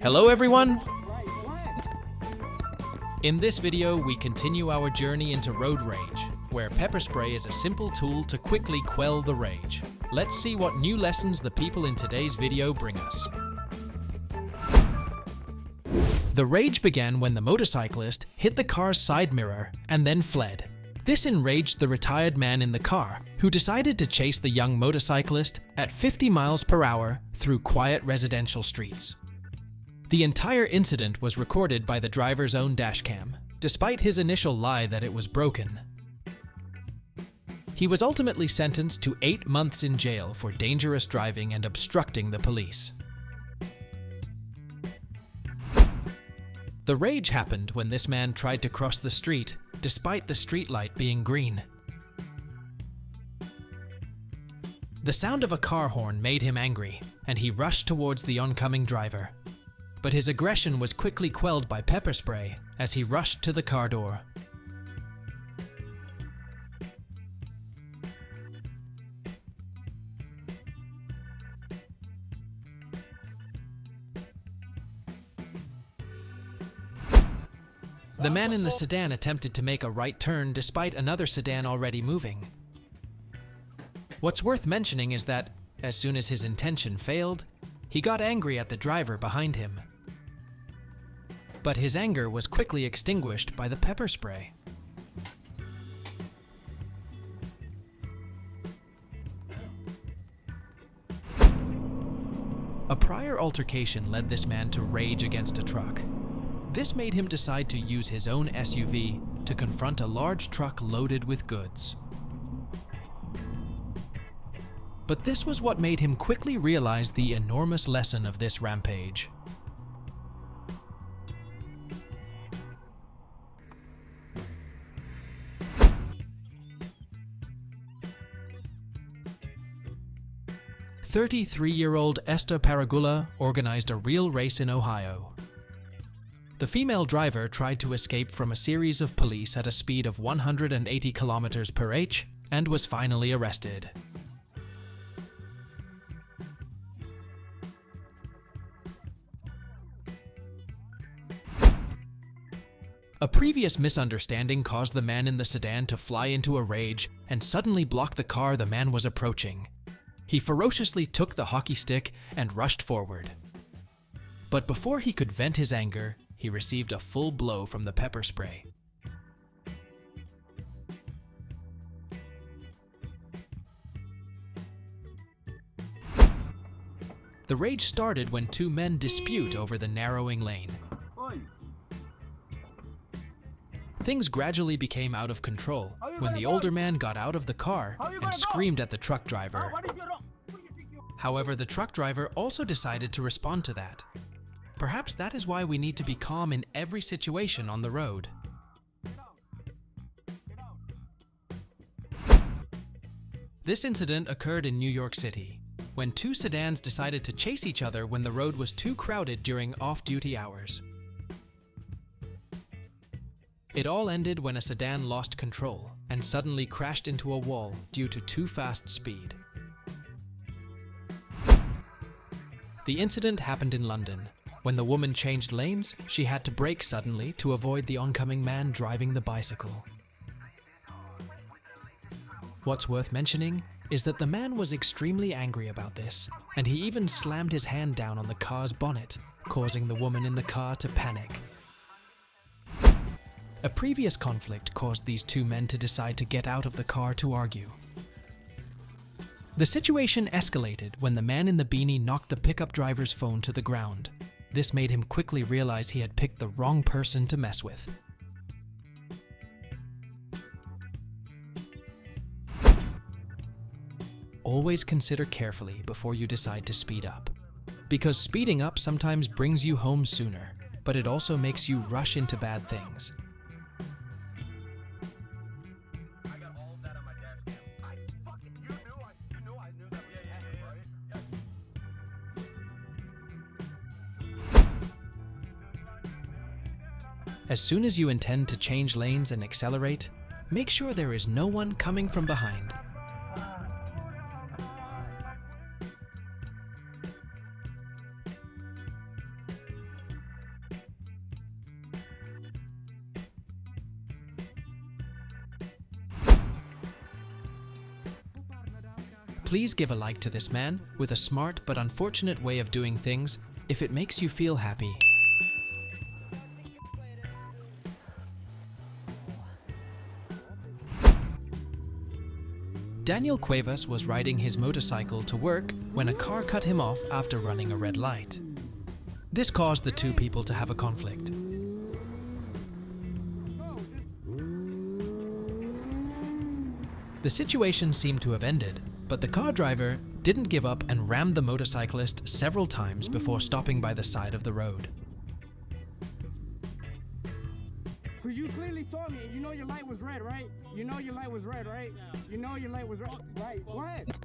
Hello everyone! In this video, we continue our journey into road rage, where pepper spray is a simple tool to quickly quell the rage. Let's see what new lessons the people in today's video bring us. The rage began when the motorcyclist hit the car's side mirror and then fled. This enraged the retired man in the car, who decided to chase the young motorcyclist at 50 miles per hour through quiet residential streets. The entire incident was recorded by the driver's own dashcam, despite his initial lie that it was broken. He was ultimately sentenced to 8 months in jail for dangerous driving and obstructing the police. The rage happened when this man tried to cross the street, despite the streetlight being green. The sound of a car horn made him angry, and he rushed towards the oncoming driver. But his aggression was quickly quelled by pepper spray as he rushed to the car door. The man in the sedan attempted to make a right turn despite another sedan already moving. What's worth mentioning is that, as soon as his intention failed, he got angry at the driver behind him. But his anger was quickly extinguished by the pepper spray. A prior altercation led this man to rage against a truck. This made him decide to use his own SUV to confront a large truck loaded with goods. But this was what made him quickly realize the enormous lesson of this rampage. "33-year-old Esther Paragula organized a real race in Ohio. The female driver tried to escape from a series of police at a speed of 180 kilometers per h and was finally arrested. A previous misunderstanding caused the man in the sedan to fly into a rage and suddenly block the car the man was approaching. He ferociously took the hockey stick and rushed forward. But before he could vent his anger, he received a full blow from the pepper spray. The rage started when two men dispute over the narrowing lane. Things gradually became out of control when the older man got out of the car and screamed at the truck driver. However, the truck driver also decided to respond to that. Perhaps that is why we need to be calm in every situation on the road. This incident occurred in New York City, when two sedans decided to chase each other when the road was too crowded during off-duty hours. It all ended when a sedan lost control and suddenly crashed into a wall due to too fast speed. The incident happened in London. When the woman changed lanes, she had to brake suddenly to avoid the oncoming man driving the bicycle. What's worth mentioning is that the man was extremely angry about this, and he even slammed his hand down on the car's bonnet, causing the woman in the car to panic. A previous conflict caused these two men to decide to get out of the car to argue. The situation escalated when the man in the beanie knocked the pickup driver's phone to the ground. This made him quickly realize he had picked the wrong person to mess with. Always consider carefully before you decide to speed up. Because speeding up sometimes brings you home sooner, but it also makes you rush into bad things. As soon as you intend to change lanes and accelerate, make sure there is no one coming from behind. Please give a like to this man with a smart but unfortunate way of doing things if it makes you feel happy. Daniel Cuevas was riding his motorcycle to work when a car cut him off after running a red light. This caused the two people to have a conflict. The situation seemed to have ended, but the car driver didn't give up and rammed the motorcyclist several times before stopping by the side of the road. Because you clearly saw me and you know your light was red, right? You know your light was red, right? You know your light was red, right? What?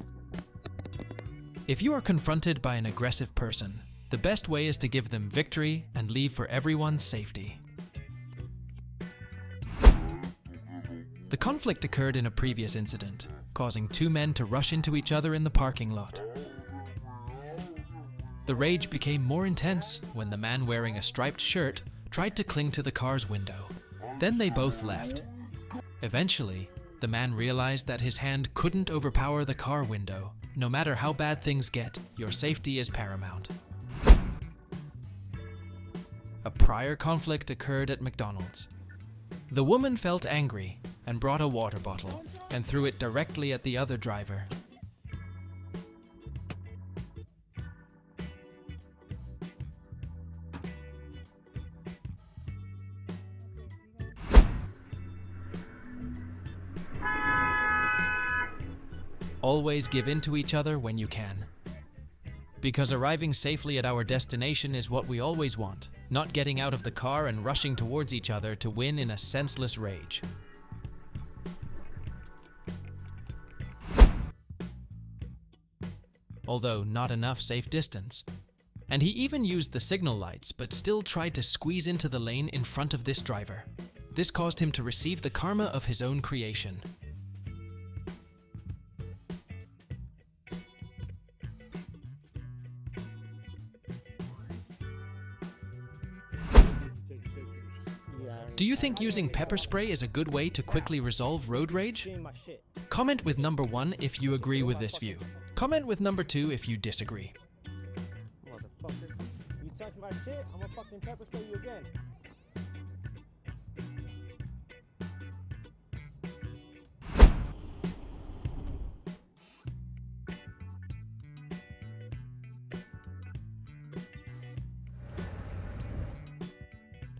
If you are confronted by an aggressive person, the best way is to give them victory and leave for everyone's safety. The conflict occurred in a previous incident, causing two men to rush into each other in the parking lot. The rage became more intense when the man wearing a striped shirt tried to cling to the car's window. Then they both left. Eventually, the man realized that his hand couldn't overpower the car window. No matter how bad things get, your safety is paramount. A prior conflict occurred at McDonald's. The woman felt angry and brought a water bottle and threw it directly at the other driver. Always give in to each other when you can. Because arriving safely at our destination is what we always want, not getting out of the car and rushing towards each other to win in a senseless rage. Although not enough safe distance. And he even used the signal lights, but still tried to squeeze into the lane in front of this driver. This caused him to receive the karma of his own creation. Do you think using pepper spray is a good way to quickly resolve road rage? Comment with number 1 if you agree with this view. Comment with number 2 if you disagree. Motherfucker. You touch my shit, I'm gonna fucking pepper spray you again.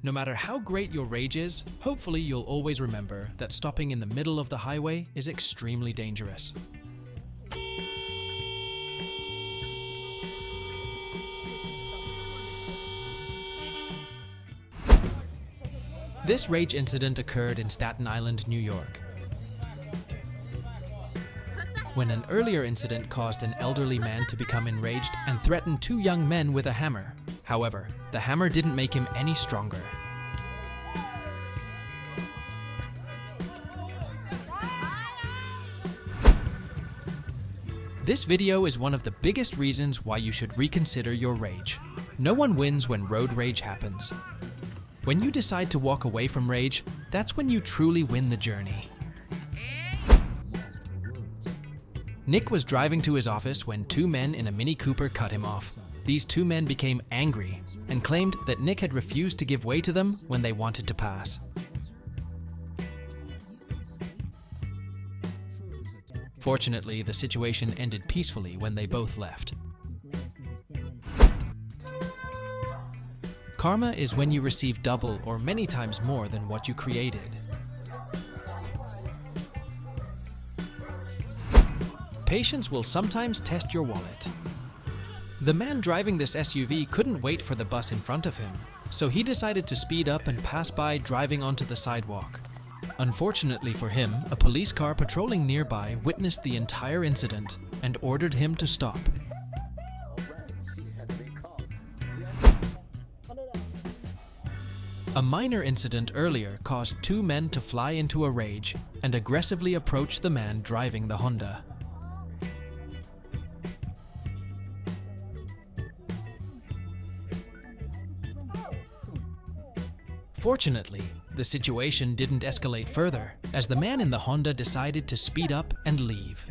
No matter how great your rage is, hopefully you'll always remember that stopping in the middle of the highway is extremely dangerous. This rage incident occurred in Staten Island, New York, when an earlier incident caused an elderly man to become enraged and threatened two young men with a hammer. However, the hammer didn't make him any stronger. This video is one of the biggest reasons why you should reconsider your rage. No one wins when road rage happens. When you decide to walk away from rage, that's when you truly win the journey. Nick was driving to his office when two men in a Mini Cooper cut him off. These two men became angry and claimed that Nick had refused to give way to them when they wanted to pass. Fortunately, the situation ended peacefully when they both left. Karma is when you receive double or many times more than what you created. Patience will sometimes test your wallet. The man driving this SUV couldn't wait for the bus in front of him, so he decided to speed up and pass by driving onto the sidewalk. Unfortunately for him, a police car patrolling nearby witnessed the entire incident and ordered him to stop. A minor incident earlier caused two men to fly into a rage and aggressively approach the man driving the Honda. Fortunately, the situation didn't escalate further, as the man in the Honda decided to speed up and leave.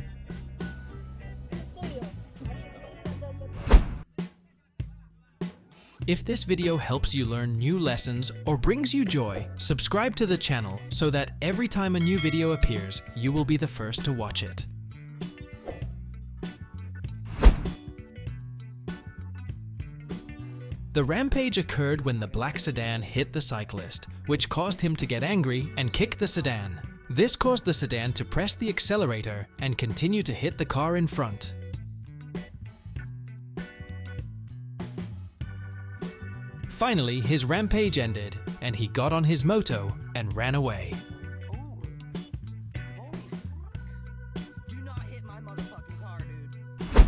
If this video helps you learn new lessons or brings you joy, subscribe to the channel so that every time a new video appears, you will be the first to watch it. The rampage occurred when the black sedan hit the cyclist, which caused him to get angry and kick the sedan. This caused the sedan to press the accelerator and continue to hit the car in front. Finally, his rampage ended, and he got on his moto and ran away. Ooh. Holy fuck. Do not hit my motherfucking car, dude.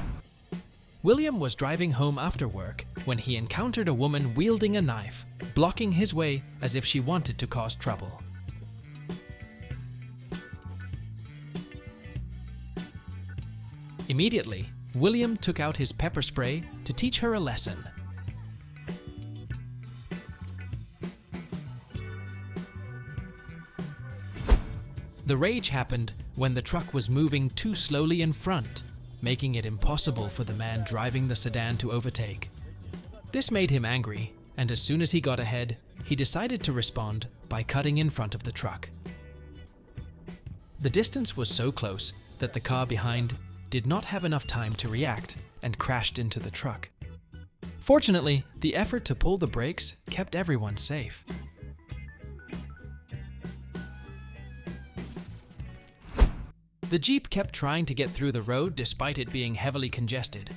William was driving home after work when he encountered a woman wielding a knife, blocking his way as if she wanted to cause trouble. Immediately, William took out his pepper spray to teach her a lesson. The rage happened when the truck was moving too slowly in front, making it impossible for the man driving the sedan to overtake. This made him angry, and as soon as he got ahead, he decided to respond by cutting in front of the truck. The distance was so close that the car behind did not have enough time to react and crashed into the truck. Fortunately, the effort to pull the brakes kept everyone safe. The Jeep kept trying to get through the road despite it being heavily congested.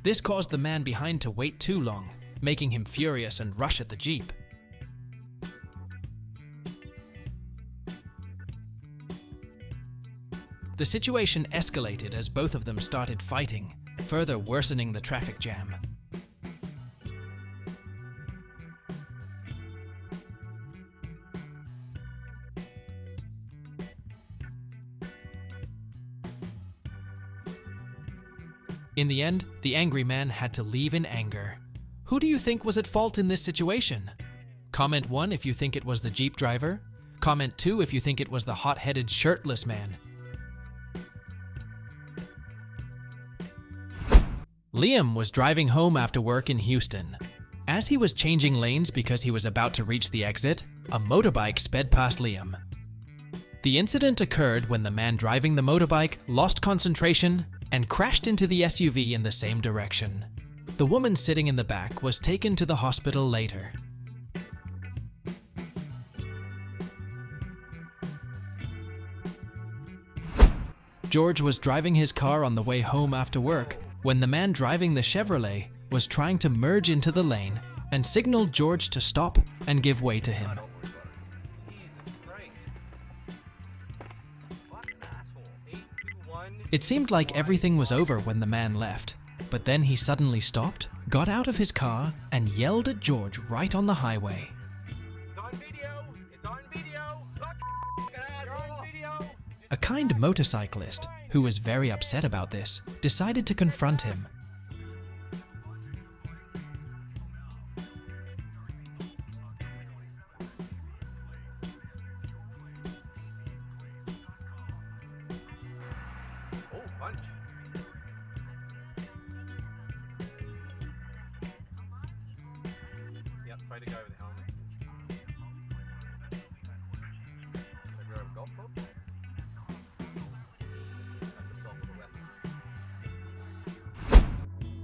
This caused the man behind to wait too long, making him furious and rush at the Jeep. The situation escalated as both of them started fighting, further worsening the traffic jam. In the end, the angry man had to leave in anger. Who do you think was at fault in this situation? Comment 1 if you think it was the Jeep driver. Comment 2 if you think it was the hot-headed shirtless man. Liam was driving home after work in Houston. As he was changing lanes because he was about to reach the exit, a motorbike sped past Liam. The incident occurred when the man driving the motorbike lost concentration and crashed into the SUV in the same direction. The woman sitting in the back was taken to the hospital later. George was driving his car on the way home after work when the man driving the Chevrolet was trying to merge into the lane and signaled George to stop and give way to him. It seemed like everything was over when the man left, but then he suddenly stopped, got out of his car, and yelled at George right on the highway. It's on video! It's on video! Look! You're on video! A kind motorcyclist, who was very upset about this, decided to confront him. Oh, punch. Yep, try to go with the helmet. Have you ever golf club? That's assault with a weapon.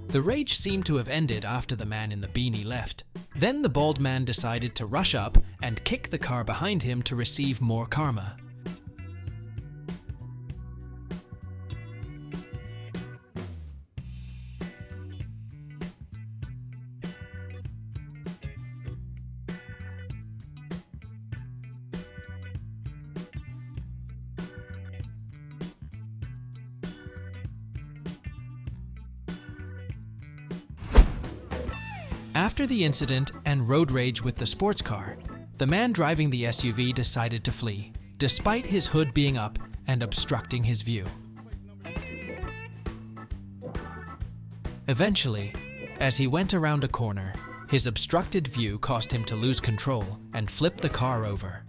The rage seemed to have ended after the man in the beanie left. Then the bald man decided to rush up and kick the car behind him to receive more karma. After the incident and road rage with the sports car, the man driving the SUV decided to flee, despite his hood being up and obstructing his view. Eventually, as he went around a corner, his obstructed view caused him to lose control and flip the car over.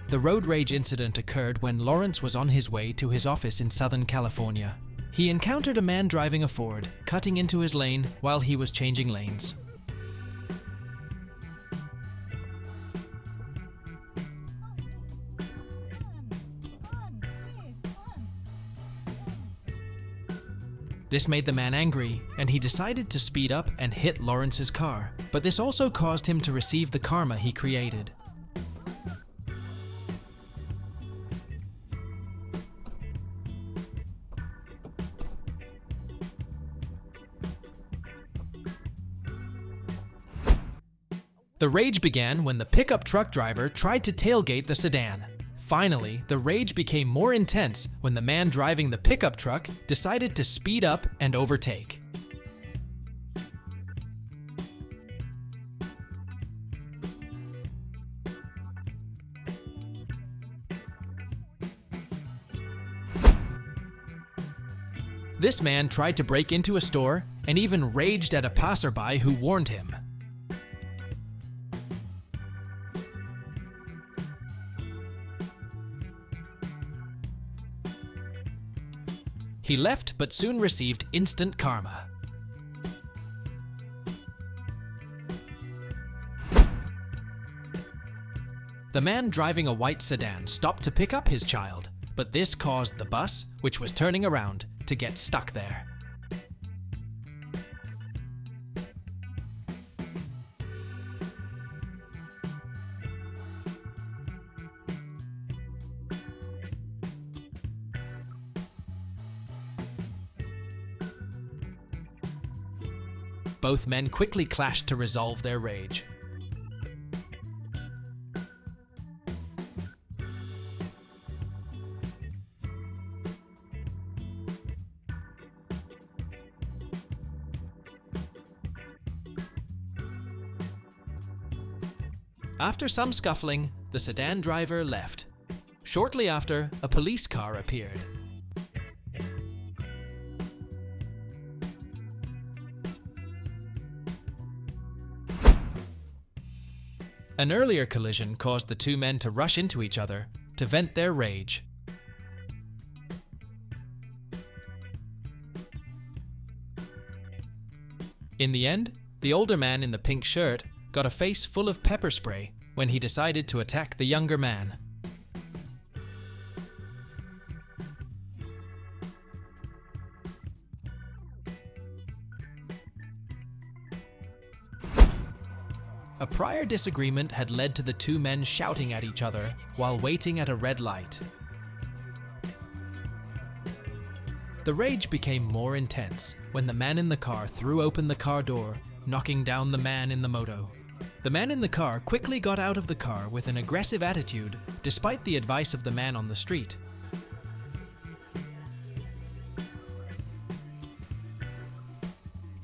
The road rage incident occurred when Lawrence was on his way to his office in Southern California. he encountered a man driving a Ford, cutting into his lane while he was changing lanes. This made the man angry, and he decided to speed up and hit Lawrence's car, but this also caused him to receive the karma he created. The rage began when the pickup truck driver tried to tailgate the sedan. Finally, the rage became more intense when the man driving the pickup truck decided to speed up and overtake. This man tried to break into a store and even raged at a passerby who warned him. He left but soon received instant karma. The man driving a white sedan stopped to pick up his child, but this caused the bus, which was turning around, to get stuck there. Both men quickly clashed to resolve their rage. After some scuffling, the sedan driver left. Shortly after, a police car appeared. An earlier collision caused the two men to rush into each other to vent their rage. In the end, the older man in the pink shirt got a face full of pepper spray when he decided to attack the younger man. A prior disagreement had led to the two men shouting at each other while waiting at a red light. The rage became more intense when the man in the car threw open the car door, knocking down the man in the moto. The man in the car quickly got out of the car with an aggressive attitude, despite the advice of the man on the street.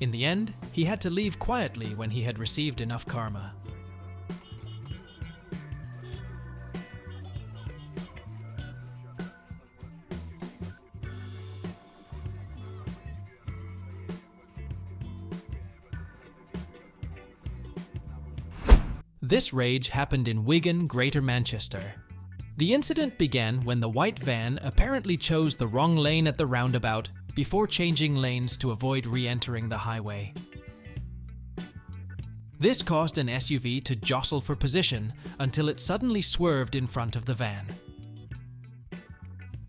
In the end, he had to leave quietly when he had received enough karma. This rage happened in Wigan, Greater Manchester. The incident began when the white van apparently chose the wrong lane at the roundabout before changing lanes to avoid re-entering the highway. This caused an SUV to jostle for position until it suddenly swerved in front of the van.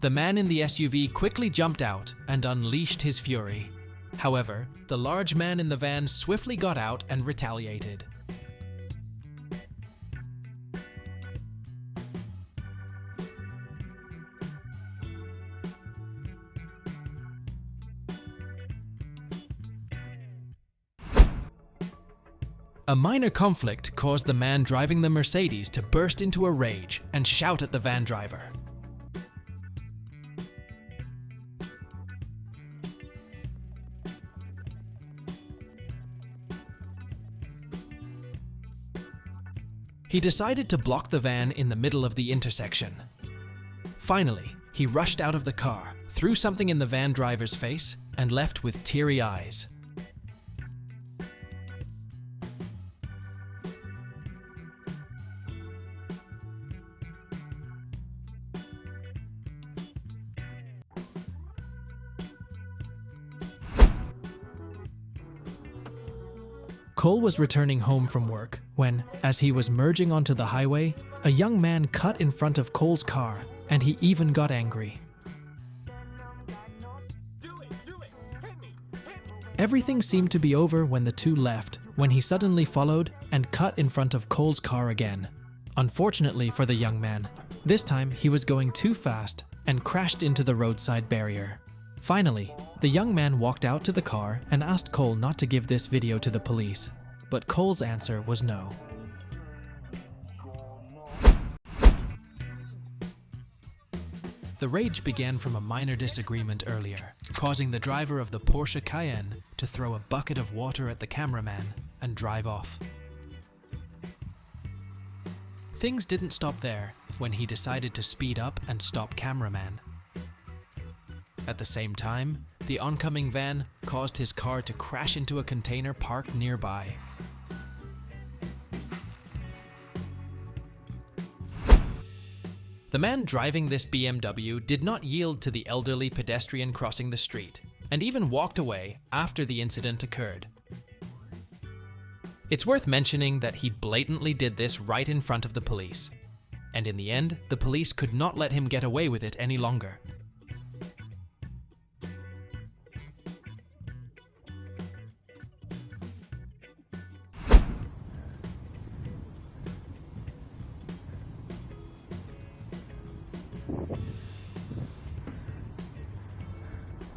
The man in the SUV quickly jumped out and unleashed his fury. However, the large man in the van swiftly got out and retaliated. A minor conflict caused the man driving the Mercedes to burst into a rage and shout at the van driver. He decided to block the van in the middle of the intersection. Finally, he rushed out of the car, threw something in the van driver's face, and left with teary eyes. Cole was returning home from work when, as he was merging onto the highway, a young man cut in front of Cole's car, and he even got angry. Everything seemed to be over when the two left, when he suddenly followed and cut in front of Cole's car again. Unfortunately for the young man, this time he was going too fast and crashed into the roadside barrier. Finally, the young man walked out to the car and asked Cole not to give this video to the police, but Cole's answer was no. The rage began from a minor disagreement earlier, causing the driver of the Porsche Cayenne to throw a bucket of water at the cameraman and drive off. Things didn't stop there when he decided to speed up and stop cameraman. At the same time, the oncoming van caused his car to crash into a container parked nearby. The man driving this BMW did not yield to the elderly pedestrian crossing the street, and even walked away after the incident occurred. It's worth mentioning that he blatantly did this right in front of the police, and in the end, the police could not let him get away with it any longer.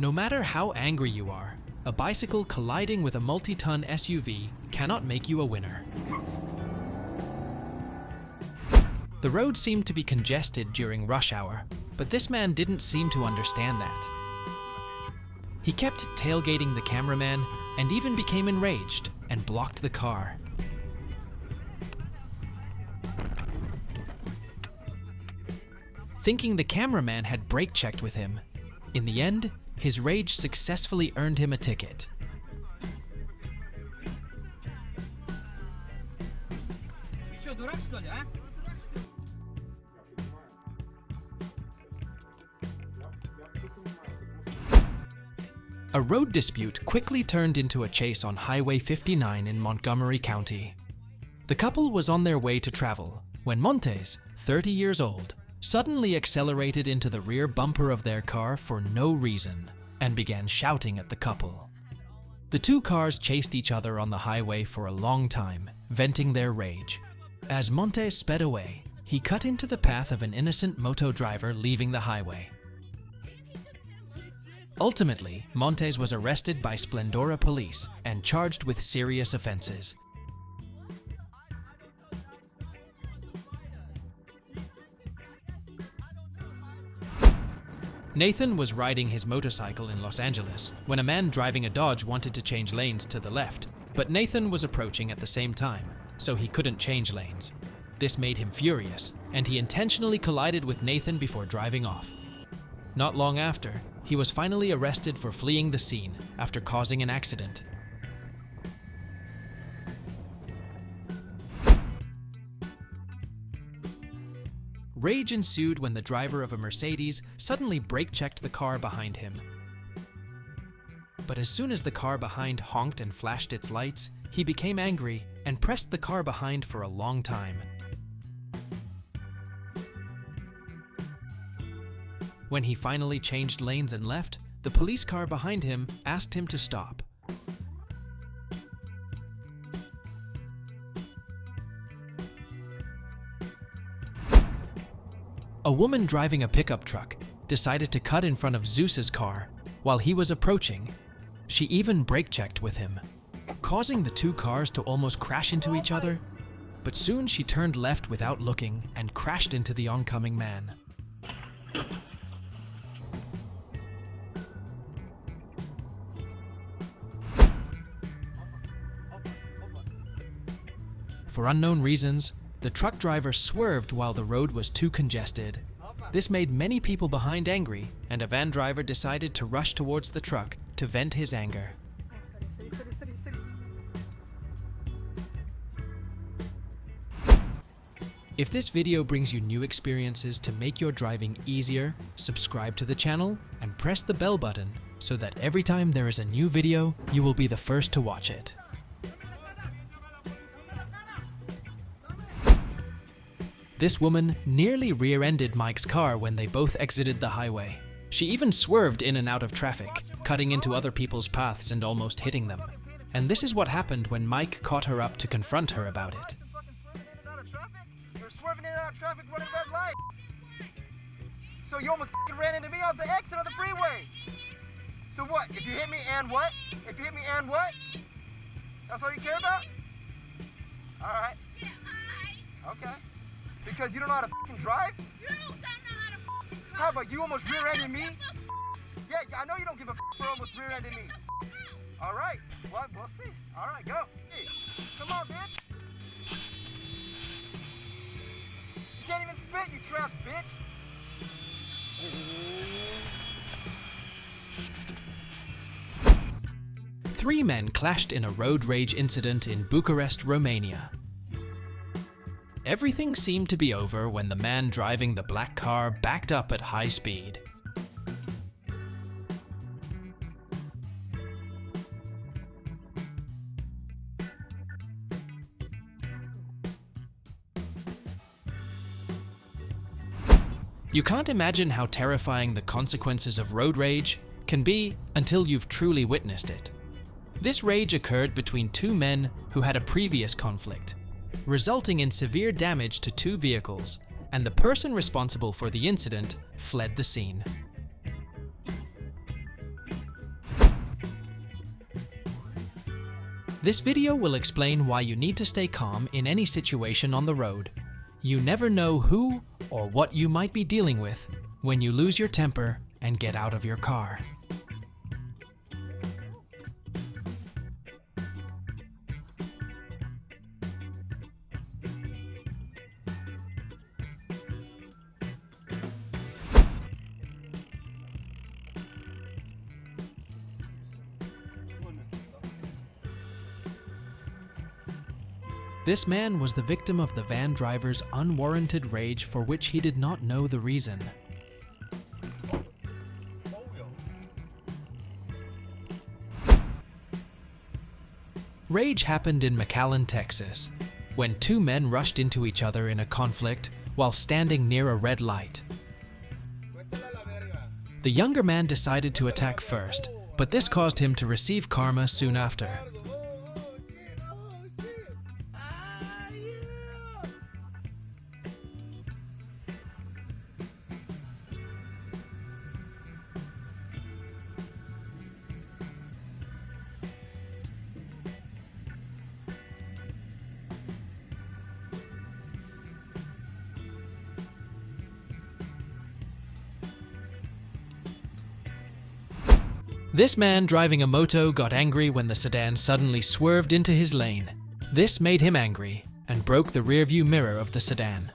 No matter how angry you are, a bicycle colliding with a multi-ton SUV cannot make you a winner. The road seemed to be congested during rush hour, but this man didn't seem to understand that. He kept tailgating the cameraman and even became enraged and blocked the car. Thinking the cameraman had brake checked with him, in the end, his rage successfully earned him a ticket. A road dispute quickly turned into a chase on Highway 59 in Montgomery County. The couple was on their way to travel when Montes, 30 years old, suddenly accelerated into the rear bumper of their car for no reason and began shouting at the couple. The two cars chased each other on the highway for a long time, venting their rage. As Montes sped away, he cut into the path of an innocent moto driver leaving the highway. Ultimately, Montes was arrested by Splendora police and charged with serious offenses. Nathan was riding his motorcycle in Los Angeles when a man driving a Dodge wanted to change lanes to the left, but Nathan was approaching at the same time, so he couldn't change lanes. This made him furious, and he intentionally collided with Nathan before driving off. Not long after, he was finally arrested for fleeing the scene after causing an accident. Rage ensued when the driver of a Mercedes suddenly brake-checked the car behind him. But as soon as the car behind honked and flashed its lights, he became angry and pressed the car behind for a long time. When he finally changed lanes and left, the police car behind him asked him to stop. A woman driving a pickup truck decided to cut in front of Zeus's car while he was approaching. She even brake-checked with him, causing the two cars to almost crash into each other, but soon she turned left without looking and crashed into the oncoming man. For unknown reasons, the truck driver swerved while the road was too congested. This made many people behind angry, and a van driver decided to rush towards the truck to vent his anger. If this video brings you new experiences to make your driving easier, subscribe to the channel and press the bell button so that every time there is a new video, you will be the first to watch it. This woman nearly rear-ended Mike's car when they both exited the highway. She even swerved in and out of traffic, cutting into other people's paths and almost hitting them. And this is what happened when Mike caught her up to confront her about it. You're swerving in and out of traffic running red lights. So you almost ran into me on the exit of the freeway. So what? If you hit me and what? If you hit me and what? That's all you care about? Alright. Yeah, Okay. Because you don't know how to drive? you don't know how to drive. How about you almost rear-ended me? Yeah, I know you don't give a for almost rear-ending me. Alright. Well, we'll see. Alright, go. Hey, come on, bitch. You can't even spit, you trash bitch. 3 men clashed in a road rage incident in Bucharest, Romania. Everything seemed to be over when the man driving the black car backed up at high speed. You can't imagine how terrifying the consequences of road rage can be until you've truly witnessed it. This rage occurred between 2 men who had a previous conflict, resulting in severe damage to 2 vehicles, and the person responsible for the incident fled the scene. This video will explain why you need to stay calm in any situation on the road. You never know who or what you might be dealing with when you lose your temper and get out of your car. This man was the victim of the van driver's unwarranted rage for which he did not know the reason. Rage happened in McAllen, Texas, when 2 men rushed into each other in a conflict while standing near a red light. The younger man decided to attack first, but this caused him to receive karma soon after. This man driving a moto got angry when the sedan suddenly swerved into his lane. This made him angry and broke the rearview mirror of the sedan.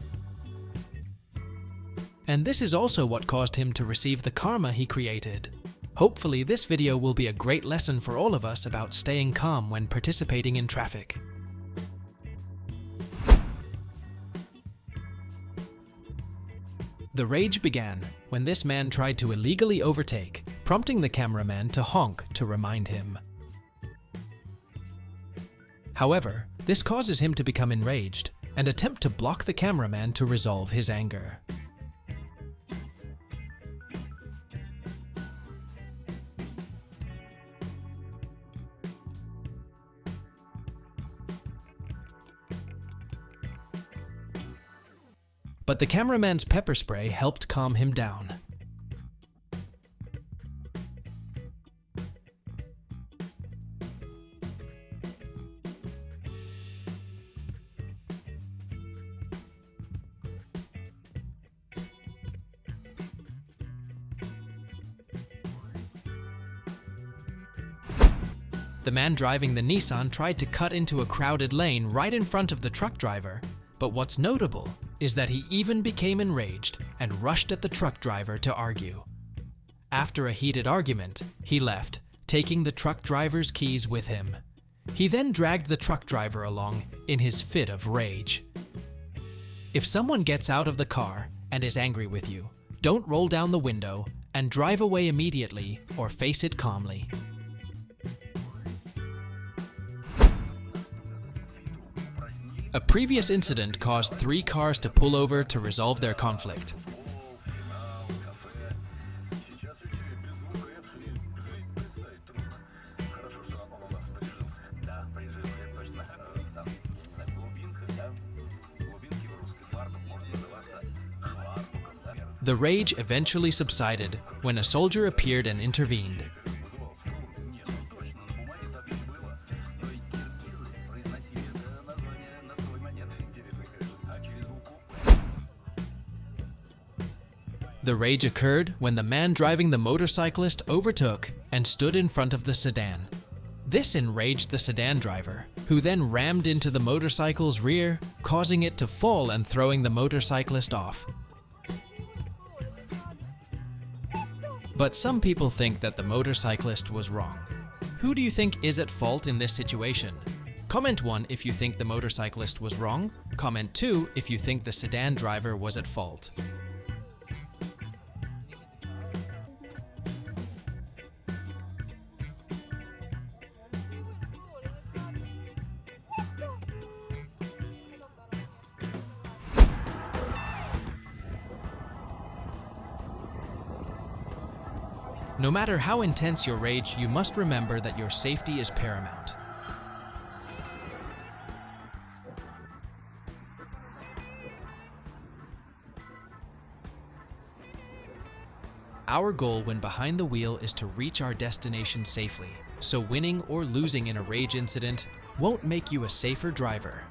And this is also what caused him to receive the karma he created. Hopefully this video will be a great lesson for all of us about staying calm when participating in traffic. The rage began when this man tried to illegally overtake, prompting the cameraman to honk to remind him. However, this causes him to become enraged and attempt to block the cameraman to resolve his anger. But the cameraman's pepper spray helped calm him down. The man driving the Nissan tried to cut into a crowded lane right in front of the truck driver, but what's notable is that he even became enraged and rushed at the truck driver to argue. After a heated argument, he left, taking the truck driver's keys with him. He then dragged the truck driver along in his fit of rage. If someone gets out of the car and is angry with you, don't roll down the window and drive away immediately or face it calmly. A previous incident caused 3 cars to pull over to resolve their conflict. The rage eventually subsided when a soldier appeared and intervened. The rage occurred when the man driving the motorcyclist overtook and stood in front of the sedan. This enraged the sedan driver, who then rammed into the motorcycle's rear, causing it to fall and throwing the motorcyclist off. But some people think that the motorcyclist was wrong. Who do you think is at fault in this situation? Comment 1 if you think the motorcyclist was wrong. Comment 2 if you think the sedan driver was at fault. No matter how intense your rage, you must remember that your safety is paramount. Our goal when behind the wheel is to reach our destination safely, so winning or losing in a rage incident won't make you a safer driver.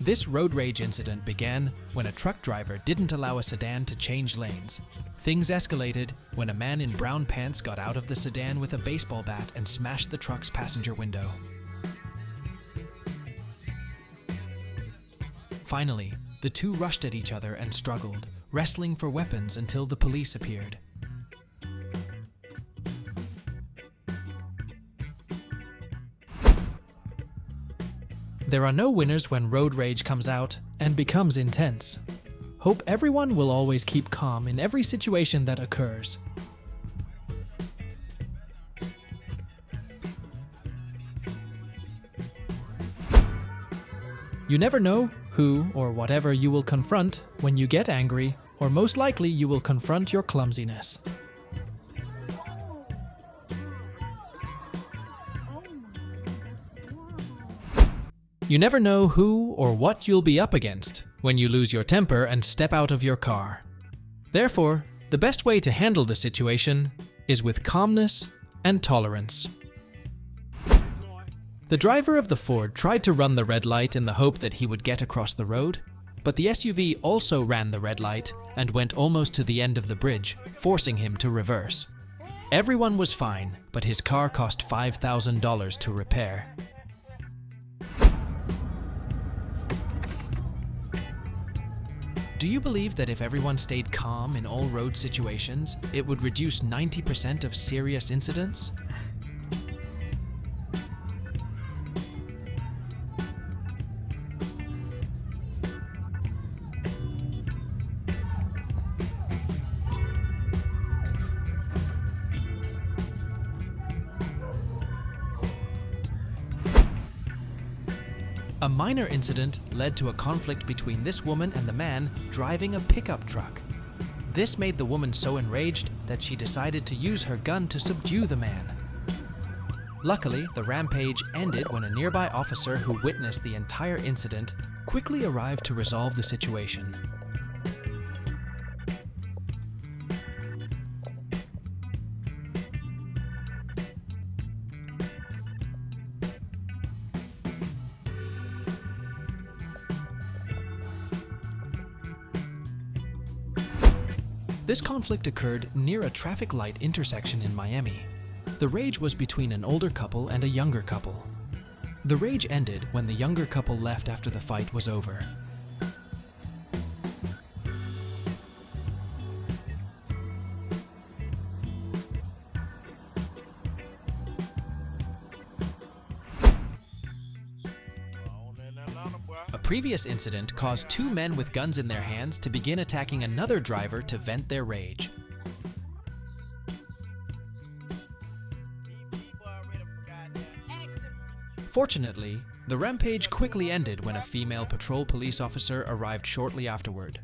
This road rage incident began when a truck driver didn't allow a sedan to change lanes. Things escalated when a man in brown pants got out of the sedan with a baseball bat and smashed the truck's passenger window. Finally, the two rushed at each other and struggled, wrestling for weapons until the police appeared. There are no winners when road rage comes out and becomes intense. Hope everyone will always keep calm in every situation that occurs. You never know who or whatever you will confront when you get angry, or most likely you will confront your clumsiness. You never know who or what you'll be up against when you lose your temper and step out of your car. Therefore, the best way to handle the situation is with calmness and tolerance. The driver of the Ford tried to run the red light in the hope that he would get across the road, but the SUV also ran the red light and went almost to the end of the bridge, forcing him to reverse. Everyone was fine, but his car cost $5,000 to repair. Do you believe that if everyone stayed calm in all road situations, it would reduce 90% of serious incidents? A minor incident led to a conflict between this woman and the man driving a pickup truck. This made the woman so enraged that she decided to use her gun to subdue the man. Luckily, the rampage ended when a nearby officer who witnessed the entire incident quickly arrived to resolve the situation. This conflict occurred near a traffic light intersection in Miami. The rage was between an older couple and a younger couple. The rage ended when the younger couple left after the fight was over. A previous incident caused two men with guns in their hands to begin attacking another driver to vent their rage. Fortunately, the rampage quickly ended when a female patrol police officer arrived shortly afterward.